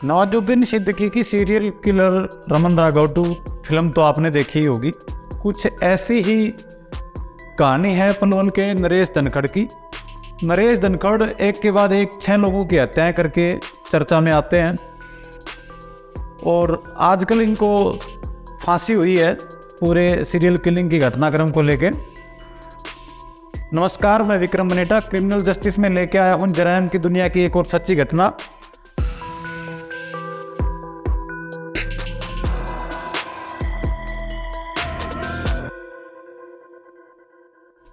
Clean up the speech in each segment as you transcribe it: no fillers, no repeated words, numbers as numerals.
नवाजुद्दीन सिद्दीकी की serial killer Raman Raghav 2 film तो आपने देखी ही होगी। कुछ ऐसी ही कहानी है पनवेल के नरेश धनखड़ की। नरेश धनखड़ एक के बाद एक 6 लोगों की हत्याएं करके चर्चा में आते हैं और आजकल इनको फांसी हुई है पूरे सीरियल किलिंग की घटनाक्रम को लेकर। नमस्कार, मैं विक्रम मनेटा क्रिमिनल जस्टिस में लेके आया हूँ जराइम की दुनिया की एक और सच्ची घटना।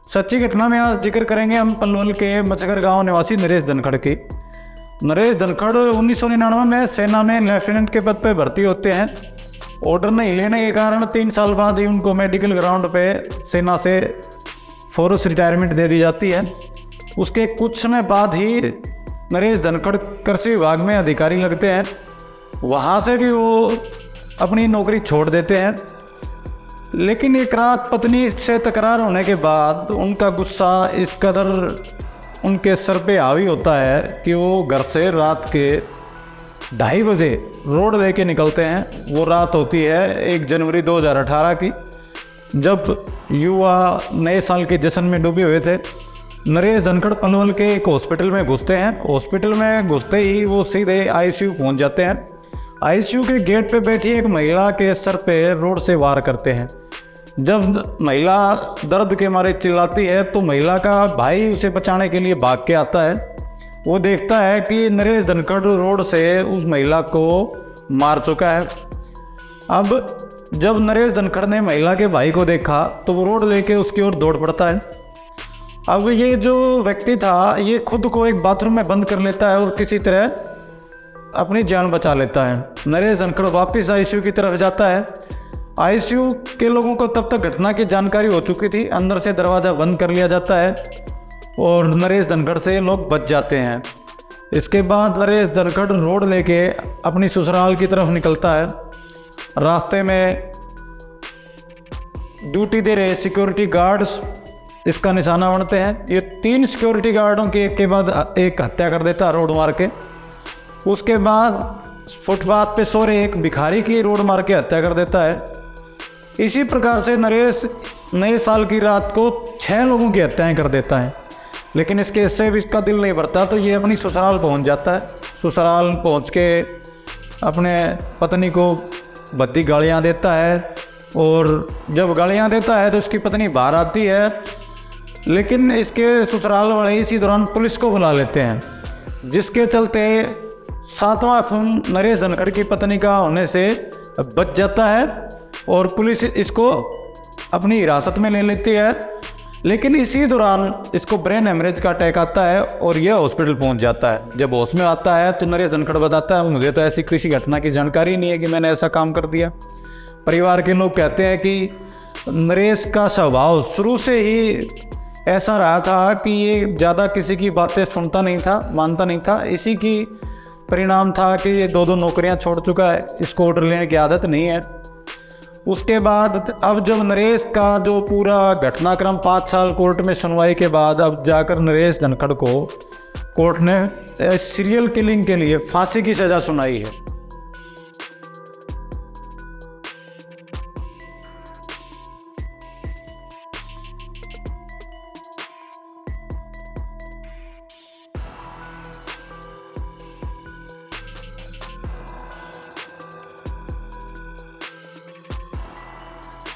सच्ची घटना में आज जिक्र करेंगे हम पनवेल के मचगर गांव निवासी नरेश धनखड़ की। नरेश धनखड़ 1999 में सेना में लेफ्टिनेंट के पद पर भर्ती होते हैं। ऑर्डर नहीं लेने के कारण 3 साल बाद ही उनको मेडिकल ग्राउंड पे सेना से फोर्स रिटायरमेंट दे दी जाती है। उसके कुछ समय बाद ही नरेश धनखड़ कृषि विभाग में अधिकारी लगते हैं। वहाँ से भी वो अपनी नौकरी छोड़ देते हैं, लेकिन एक रात पत्नी से तकरार होने के बाद उनका गुस्सा इस कदर उनके सर पे हावी होता है कि वो घर से रात के 2:30 बजे रोड लेके निकलते हैं। वो रात होती है 1 जनवरी 2018 की, जब युवा नए साल के जश्न में डूबे हुए थे। नरेश धनखड़ पनवेल के एक हॉस्पिटल में घुसते हैं। हॉस्पिटल में घुसते ही वो सीधे आईसीयू पहुंच जाते हैं। आईसीयू के गेट पे बैठी एक महिला के सर पे रोड से वार करते हैं। जब महिला दर्द के मारे चिल्लाती है तो महिला का भाई उसे बचाने के लिए भाग के आता है। वो देखता है कि नरेश धनखड़ रोड से उस महिला को मार चुका है। अब जब नरेश धनखड़ ने महिला के भाई को देखा तो वो रोड लेके उसकी ओर दौड़ पड़ता है। अब ये जो व्यक्ति था ये खुद को एक बाथरूम में बंद कर लेता है और किसी तरह अपनी जान बचा लेता है। नरेश धनखड़ वापस आईसीयू की तरफ जाता है। आईसीयू के लोगों को तब तक घटना की जानकारी हो चुकी थी। अंदर से दरवाज़ा बंद कर लिया जाता है और नरेश धनखड़ से लोग बच जाते हैं। इसके बाद नरेश धनखड़ रोड लेके अपनी ससुराल की तरफ निकलता है। रास्ते में ड्यूटी दे रहे सिक्योरिटी गार्ड्स इसका निशाना बनते हैं। ये 3 सिक्योरिटी गार्डों की एक के बाद एक हत्या कर देता है रोड मार के। उसके बाद फुटपाथ पे सो रहे एक भिखारी की रोड मार के हत्या कर देता है। इसी प्रकार से नरेश नए साल की रात को 6 लोगों की हत्याएं कर देता है, लेकिन इसके इससे भी इसका दिल नहीं भरता तो ये अपनी ससुराल पहुंच जाता है। ससुराल पहुंच के अपने पत्नी को भद्दी गालियां देता है और जब गालियां देता है तो इसकी पत्नी बाहर आती है, लेकिन इसके ससुराल वाले इसी दौरान पुलिस को बुला लेते हैं, जिसके चलते 7वां खून नरेश धनखड़ की पत्नी का होने से बच जाता है और पुलिस इसको अपनी हिरासत में ले लेती है। लेकिन इसी दौरान इसको ब्रेन हेमरेज का अटैक आता है और यह हॉस्पिटल पहुंच जाता है। जब होश में आता है तो नरेश धनखड़ बताता है, मुझे तो ऐसी किसी घटना की जानकारी नहीं है कि मैंने ऐसा काम कर दिया। परिवार के लोग कहते हैं कि नरेश का स्वभाव शुरू से ही ऐसा रहा था कि ये ज़्यादा किसी की बातें सुनता नहीं था, मानता नहीं था। इसी की परिणाम था कि ये 2 नौकरियां छोड़ चुका है, इसको ऑर्डर लेने की आदत नहीं है। उसके बाद अब जब नरेश का जो पूरा घटनाक्रम 5 साल कोर्ट में सुनवाई के बाद अब जाकर नरेश धनखड़ को कोर्ट ने सीरियल किलिंग के लिए फांसी की सज़ा सुनाई है।